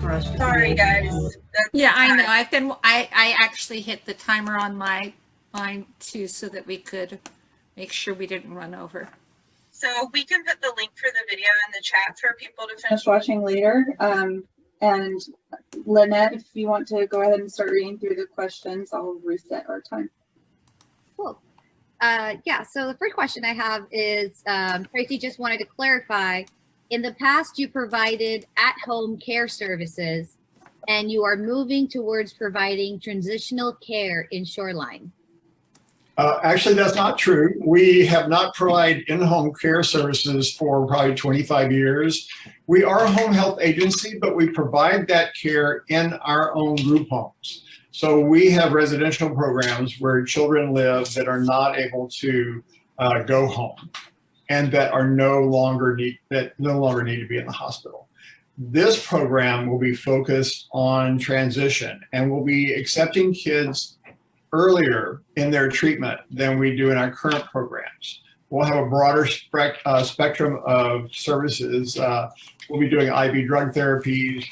for us to Sorry, be able guys. Yeah, I know. I actually hit the timer on mine too, so that we could make sure we didn't run over. So we can put the link for the video in the chat for people to finish watching later. And Lynette, if you want to go ahead and start reading through the questions, I'll reset our time. Cool. Yeah, so the first question I have is, Tracy just wanted to clarify, in the past you provided at-home care services and you are moving towards providing transitional care in Shoreline. Actually, that's not true. We have not provided in-home care services for probably 25 years. We are a home health agency, but we provide that care in our own group homes. So we have residential programs where children live that are not able to go home and that are no longer need to be in the hospital. This program will be focused on transition, and we'll be accepting kids earlier in their treatment than we do in our current programs. We'll have a broader spectrum of services. We'll be doing IV drug therapies,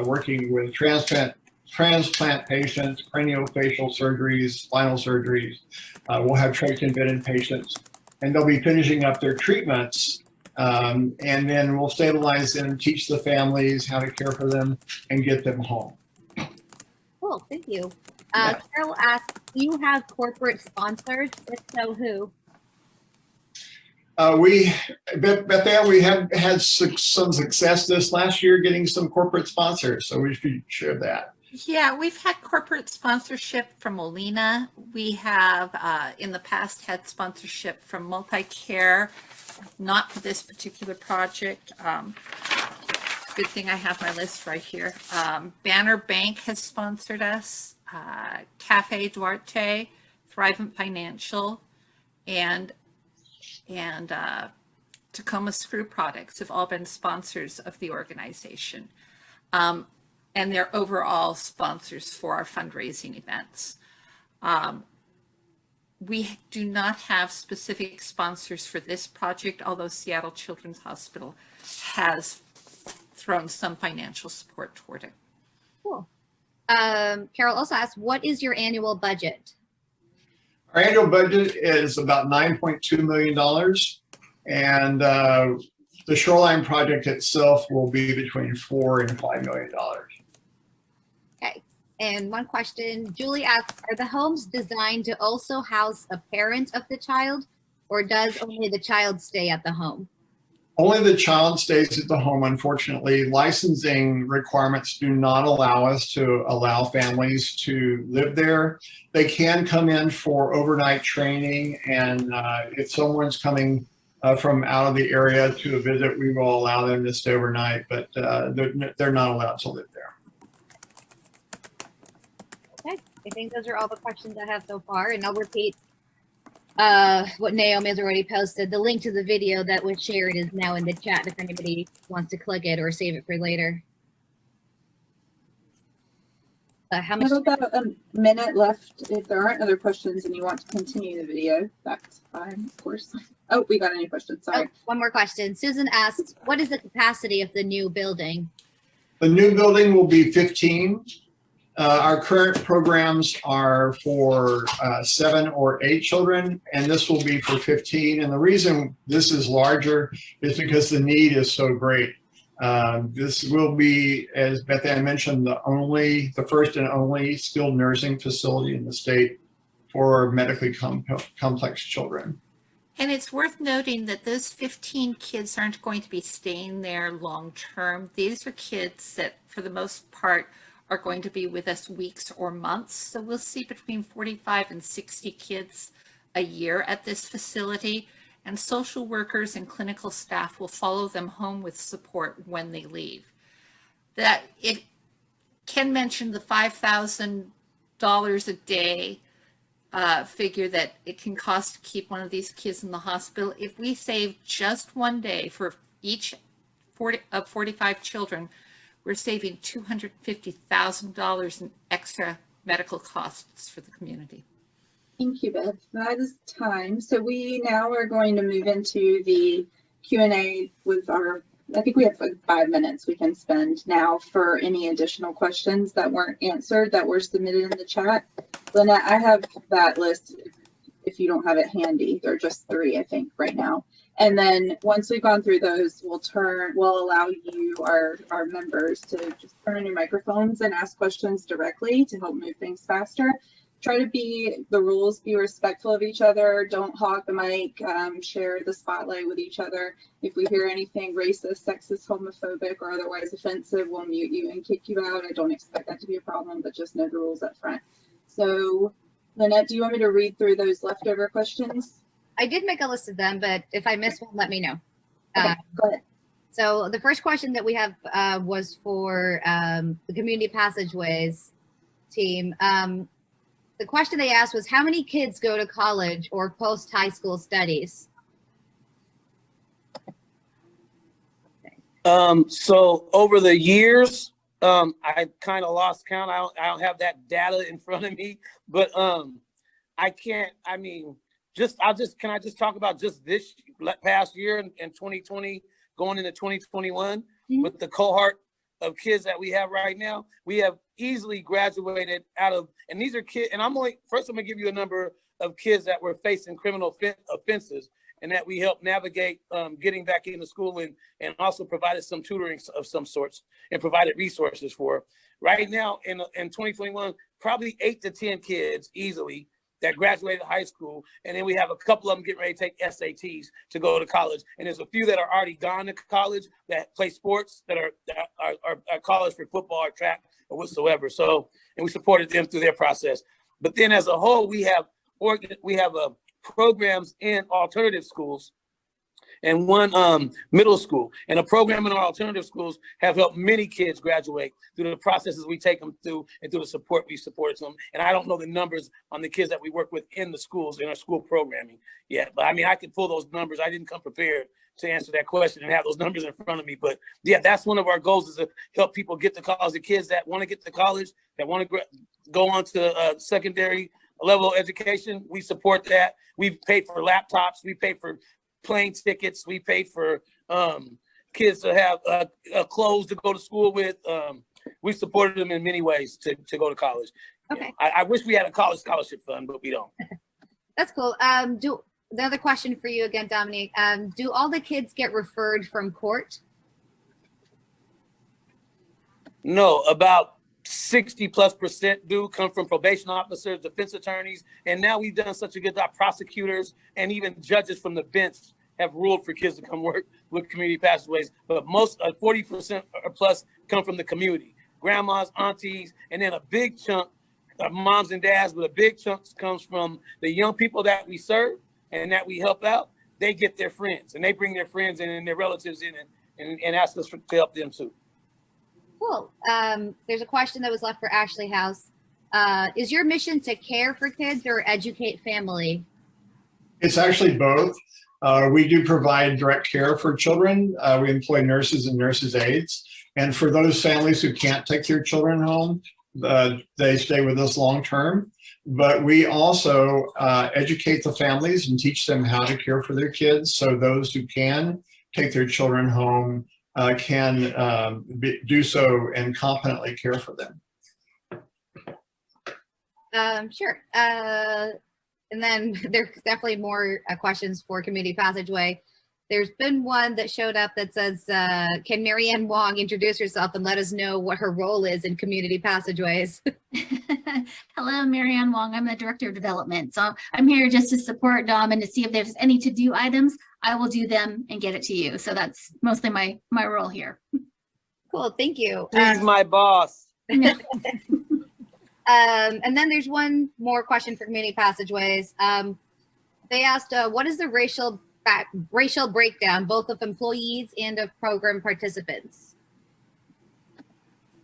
working with transplant patients, craniofacial surgeries, spinal surgeries. We'll have trach-invented patients, and they'll be finishing up their treatments, and then we'll stabilize them, teach the families how to care for them, and get them home. Cool, thank you. Yeah. Carol asked, do you have corporate sponsors? If so, who? Beth Ann, we have had some success this last year getting some corporate sponsors, so we should share that. Yeah, we've had corporate sponsorship from Molina. We have in the past had sponsorship from Multicare, not for this particular project. good thing I have my list right here. Banner Bank has sponsored us. Cafe Duarte, Thrivent Financial, and Tacoma Screw Products have all been sponsors of the organization. And they're overall sponsors for our fundraising events. We do not have specific sponsors for this project, although Seattle Children's Hospital has thrown some financial support toward it. Cool. Carol also asked, what is your annual budget? Our annual budget is about $9.2 million. And the Shoreline project itself will be between $4 and $5 million. Okay. And one question, Julie asks, are the homes designed to also house a parent of the child, or does only the child stay at the home? Only the child stays at the home. Unfortunately, licensing requirements do not allow us to allow families to live there. They can come in for overnight training, and if someone's coming from out of the area to a visit, we will allow them to stay overnight, but they're not allowed to live there. Okay, I think those are all the questions I have so far, and I'll repeat what Naomi has already posted. The link to the video that was shared is now in the chat if anybody wants to click it or save it for later. How much? We have about a minute left. If there aren't other questions and you want to continue the video, that's fine, of course. Oh, we got any questions? Sorry. Oh, one more question. Susan asked, what is the capacity of the new building? The new building will be 15. Our current programs are for 7 or 8 children, and this will be for 15. And the reason this is larger is because the need is so great. This will be, as Beth Ann mentioned, the first and only skilled nursing facility in the state for medically complex children. And it's worth noting that those 15 kids aren't going to be staying there long term. These are kids that, for the most part, are going to be with us weeks or months. So we'll see between 45 and 60 kids a year at this facility. And social workers and clinical staff will follow them home with support when they leave. That it can mention the $5,000 a day figure that it can cost to keep one of these kids in the hospital. If we save just one day for each 45 children, we're saving $250,000 in extra medical costs for the community. Thank you, Beth. That is time. So we now are going to move into the Q&A with our, I think we have like 5 minutes we can spend now for any additional questions that weren't answered that were submitted in the chat. Lynette, I have that list if you don't have it handy. There are just 3, I think, right now. And then once we've gone through those, we'll allow you, our members, to just turn on your microphones and ask questions directly to help move things faster. Try to be respectful of each other. Don't hog the mic, share the spotlight with each other. If we hear anything racist, sexist, homophobic, or otherwise offensive, we'll mute you and kick you out. I don't expect that to be a problem, but just know the rules up front. So, Lynette, do you want me to read through those leftover questions? I did make a list of them, but if I missed one, let me know. Okay, go ahead. So the first question that we have was for the Community Passageways team. The question they asked was, how many kids go to college or post-high school studies? So over the years, I kind of lost count. I don't have that data in front of me, but can I just talk about just this past year in 2020 going into 2021 with the cohort of kids that we have right now? We have easily graduated out of, and these are kids, and I'm gonna give you a number of kids that were facing criminal offenses and that we helped navigate getting back into school and also provided some tutoring of some sorts and provided resources for. Right now in 2021, probably 8 to 10 kids easily that graduated high school, and then we have a couple of them getting ready to take SATs to go to college, and there's a few that are already gone to college that play sports that are college for football or track or whatsoever. So, and we supported them through their process. But then, as a whole, we have programs in alternative schools and one middle school. And a program in our alternative schools have helped many kids graduate through the processes we take them through and through the support we supported them. And I don't know the numbers on the kids that we work with in the schools, in our school programming yet. But I mean, I can pull those numbers. I didn't come prepared to answer that question and have those numbers in front of me. But yeah, that's one of our goals, is to help people get to college. The kids that want to get to college, that want to go on to secondary level education, we support that. We've paid for laptops. We pay for plane tickets. We pay for kids to have clothes to go to school with. We supported them in many ways to go to college. Okay. I wish we had a college scholarship fund, but we don't. That's cool. The other question for you again, Dominique, do all the kids get referred from court? No, about 60+% do come from probation officers, defense attorneys, and now we've done such a good job. Prosecutors and even judges from the bench have ruled for kids to come work with community passageways. But most 40% or plus come from the community, grandmas, aunties, and then a big chunk of moms and dads. But a big chunk comes from the young people that we serve and that we help out. They get their friends, and they bring their friends in and their relatives in and ask us to help them too. Cool. There's a question that was left for Ashley House. Is your mission to care for kids or educate family? It's actually both. We do provide direct care for children. We employ nurses and nurses' aides. And for those families who can't take their children home, they stay with us long term. But we also educate the families and teach them how to care for their kids. So those who can take their children home can do so and competently care for them. Sure. And then there's definitely more questions for Community Passageway. There's been one that showed up that says, can Marianne Wong introduce herself and let us know what her role is in Community Passageways? Hello, Marianne Wong. I'm the Director of Development. So I'm here just to support Dom and to see if there's any to-do items. I will do them and get it to you. So that's mostly my role here. Cool, thank you. He's my boss. And then there's one more question for Community Passageways. They asked, what is the racial breakdown, both of employees and of program participants?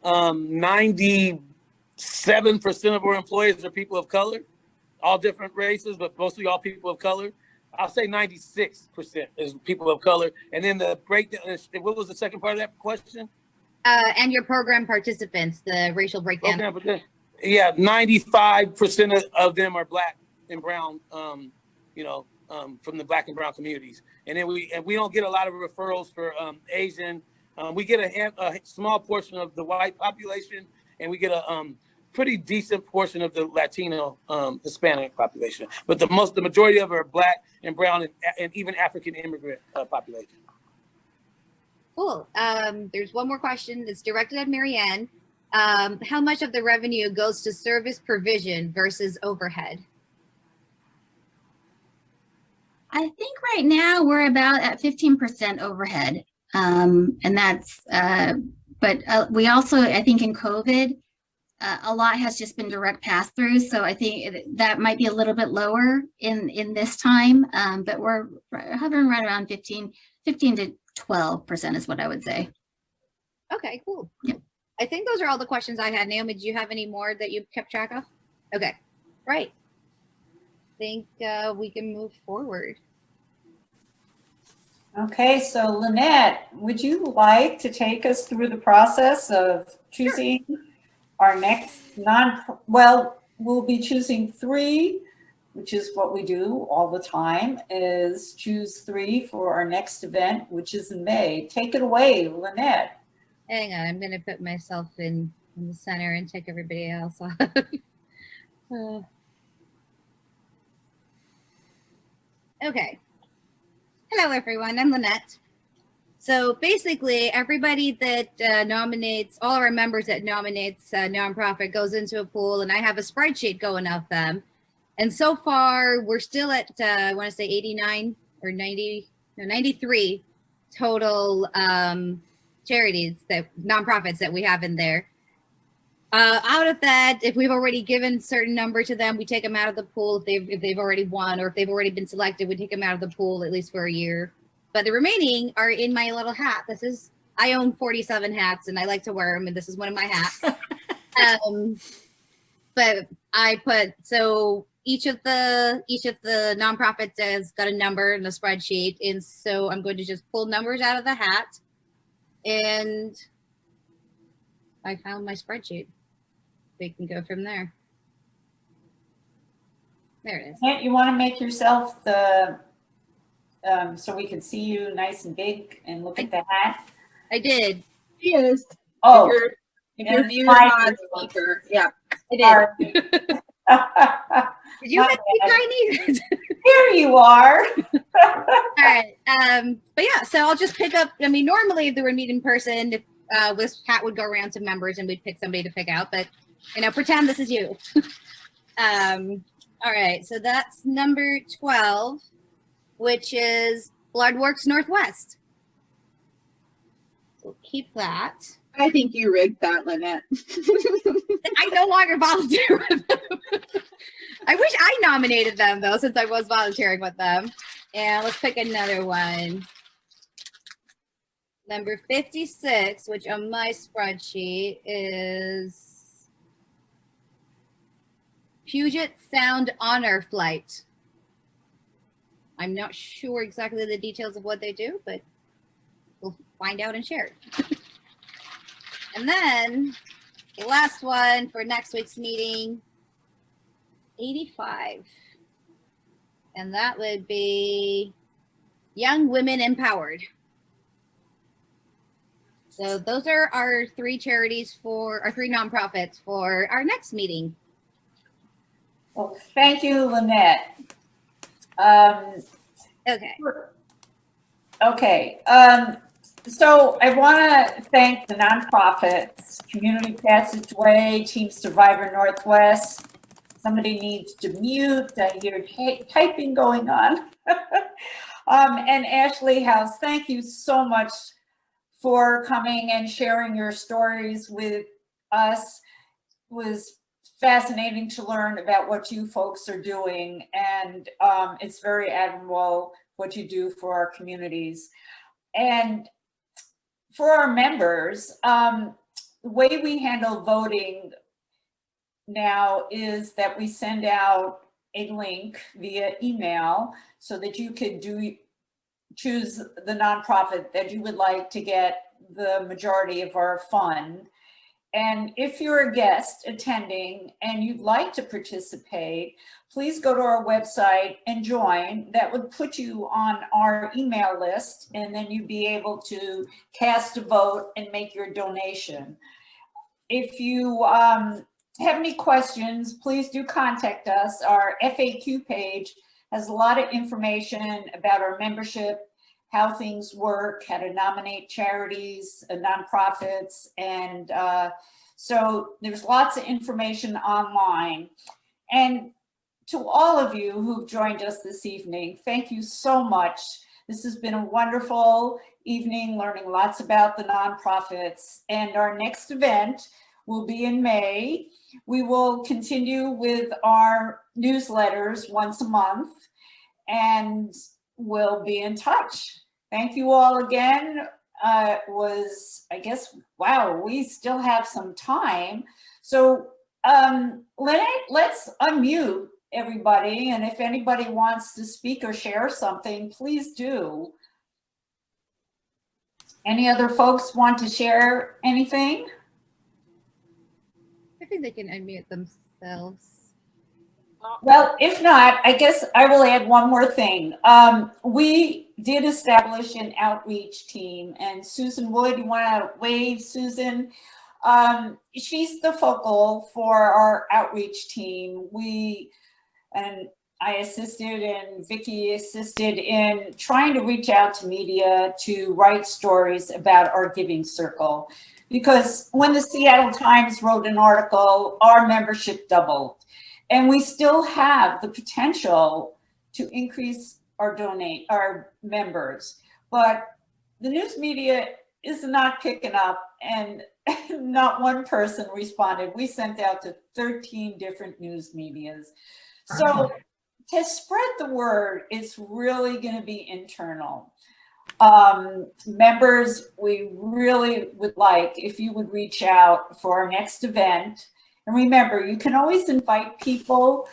97% of our employees are people of color, all different races, but mostly all people of color. I'll say 96% is people of color. And then the breakdown, what was the second part of that question? And your program participants, the racial breakdown. Yeah, 95% of them are Black and brown, from the Black and brown communities. And then we don't get a lot of referrals for Asian. We get a small portion of the white population, and we get a pretty decent portion of the Latino, Hispanic population. But the majority of are Black and brown and even African immigrant population. Cool. There's one more question that's directed at Marianne. How much of the revenue goes to service provision versus overhead? I think right now we're about at 15% overhead. And that's, but we also, I think in COVID, a lot has just been direct pass-through. So I think that might be a little bit lower in this time, but we're hovering right around 15 to 12% is what I would say. Okay, cool. Yep. I think those are all the questions I had. Naomi, do you have any more that you kept track of? Okay, right. I think we can move forward. Okay, so Lynette, would you like to take us through the process of choosing our next we'll be choosing 3, which is what we do all the time, is choose 3 for our next event, which is in May. Take it away, Lynette. Hang on, I'm going to put myself in the center and take everybody else off. Okay. Hello, everyone. I'm Lynette. So basically, everybody that nominates, all our members that nominates a nonprofit goes into a pool, and I have a spreadsheet going of them. And so far, we're still at, I want to say 89 or 90, no, 93 total charities, nonprofits that we have in there. Out of that, if we've already given certain number to them, we take them out of the pool if they've already won, or if they've already been selected, we take them out of the pool at least for a year. but the remaining are in my little hat. I own 47 hats and I like to wear them, and this is one of my hats. But I put, so each of the nonprofits has got a number in the spreadsheet, and so I'm going to just pull numbers out of the hat, and I found my spreadsheet. We can go from there. There it is. You want to make yourself the so we can see you nice and big and look at the hat? I did. She is. Oh, if your viewer's not on speaker, yeah. I did. Did you make me tiny? Here you are. All right. But yeah, so I'll just pick up. I mean, normally if they were meet in person, this hat would go around to members and we'd pick somebody to pick out. But pretend this is you. All right. So that's number 12, which is Bloodworks Northwest. So keep that. I think you rigged that, Lynette. I no longer volunteer with them. I wish I nominated them, though, since I was volunteering with them. And let's pick another one. Number 56, which on my spreadsheet is Puget Sound Honor Flight. I'm not sure exactly the details of what they do, but we'll find out and share it. And then the last one for next week's meeting, 85. And that would be Young Women Empowered. So those are our 3 charities for our 3 nonprofits for our next meeting. Well, thank you, Lynette. Okay. Okay. So I want to thank the nonprofits, Community Passageway, Team Survivor Northwest. Somebody needs to mute. I hear typing going on. And Ashley House, thank you so much for coming and sharing your stories with us. It was fascinating to learn about what you folks are doing, and it's very admirable what you do for our communities. And for our members, the way we handle voting now is that we send out a link via email so that you could choose the nonprofit that you would like to get the majority of our fund. And if you're a guest attending and you'd like to participate, please go to our website and join. That would put you on our email list, and then you'd be able to cast a vote and make your donation. If you have any questions, please do contact us. Our FAQ page has a lot of information about our membership, how things work, how to nominate charities, nonprofits, and so there's lots of information online. And to all of you who've joined us this evening, thank you so much. This has been a wonderful evening, learning lots about the nonprofits. And our next event will be in May. We will continue with our newsletters once a month, and we'll be in touch. Thank you all again. It was, I guess, wow, we still have some time. So let's unmute everybody. And if anybody wants to speak or share something, please do. Any other folks want to share anything? I think they can unmute themselves. Well, if not, I guess I will add one more thing. We did establish an outreach team, and Susan Wood, you want to wave, Susan? She's the focal for our outreach team. And I assisted, and Vicki assisted in trying to reach out to media to write stories about our giving circle. Because when the Seattle Times wrote an article, our membership doubled. And we still have the potential to increase our members, but the news media is not picking up, and not one person responded. We sent out to 13 different news medias. So to spread the word, it's really going to be internal. Members, we really would like if you would reach out for our next event. And remember, you can always invite people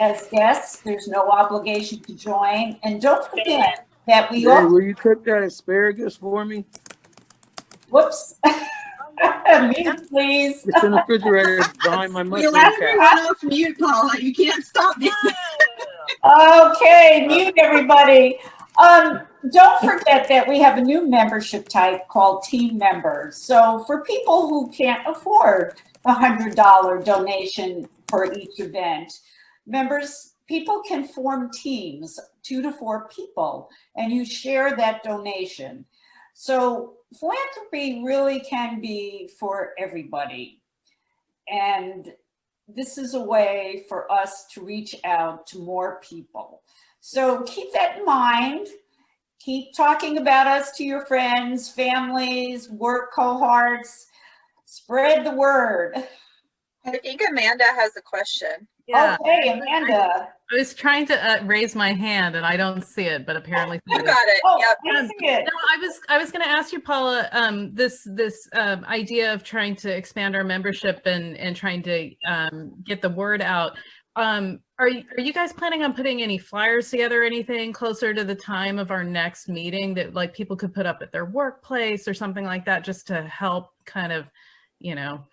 as guests. There's no obligation to join. And don't forget that we Hey, all, will you cook that asparagus for me? whoops, mute please. It's in the refrigerator behind my mushroom You let cap. everyone off mute, Paula. You can't stop me. Okay, mute everybody. Don't forget that we have a new membership type called team members. So for people who can't afford a $100 donation for each event, people can form teams, 2 to 4 people, and you share that donation. So philanthropy really can be for everybody. And this is a way for us to reach out to more people. So keep that in mind. Keep talking about us to your friends, families, work cohorts. Spread the word. I think Amanda has a question. Yeah. Okay, Amanda. I was trying to raise my hand and I don't see it, but apparently You got it. Oh, Yep. I see it. No, I was going to ask you, Paula, this idea of trying to expand our membership and trying to get the word out. Are you guys planning on putting any flyers together or anything closer to the time of our next meeting that like people could put up at their workplace or something like that, just to help kind of, you know,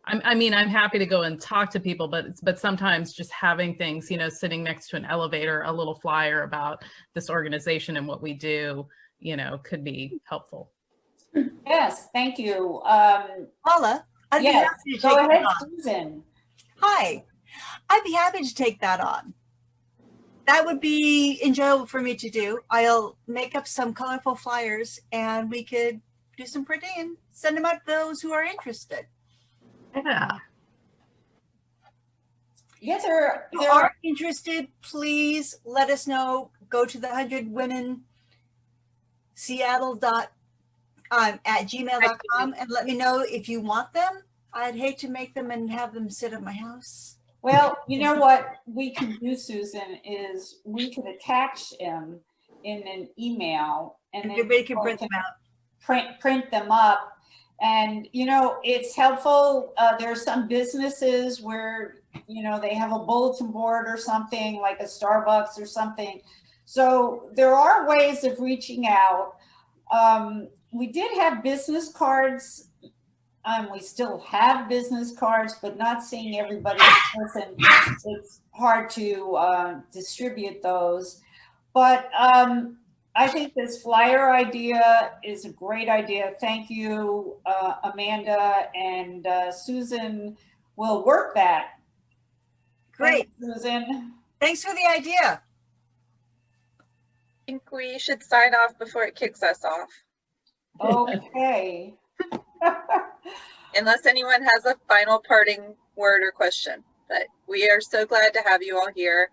I mean, I'm happy to go and talk to people, but sometimes just having things, you know, sitting next to an elevator, a little flyer about this organization and what we do, you know, could be helpful. Yes, thank you. Paula, I'd be Yes, happy to go take ahead, that on. Susan. Hi, I'd be happy to take that on. That would be enjoyable for me to do. I'll make up some colorful flyers and we could do some printing and send them out to those who are interested. Yeah. Yes, If you are interested, please let us know. Go to the 100 Women Seattle at gmail.com and let me know if you want them. I'd hate to make them and have them sit at my house. Well, you know what we can do, Susan, is we can attach them in an email and then Everybody can print them out. Print them up. And, you know, it's helpful. There are some businesses where, you know, they have a bulletin board or something like a Starbucks or something. So there are ways of reaching out. We did have business cards. We still have business cards, but not seeing everybody in person. It's hard to distribute those. But I think this flyer idea is a great idea. Thank you, Amanda, and Susan will work that. Great. Thanks, Susan. Thanks for the idea. I think we should sign off before it kicks us off. Okay. Unless anyone has a final parting word or question. But we are so glad to have you all here.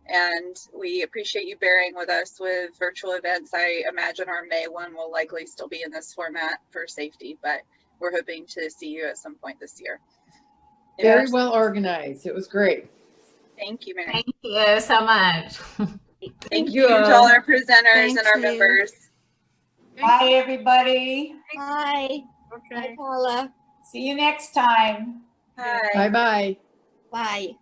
And we appreciate you bearing with us with virtual events. I imagine our May one will likely still be in this format for safety, but we're hoping to see you at some point this year. Very well organized. It was great. Thank you, Mary. Thank you so much. Thank you to all our presenters and our you. members. Bye, everybody. Bye. Okay. Bye, Paula. See you next time. Bye. Bye-bye. Bye.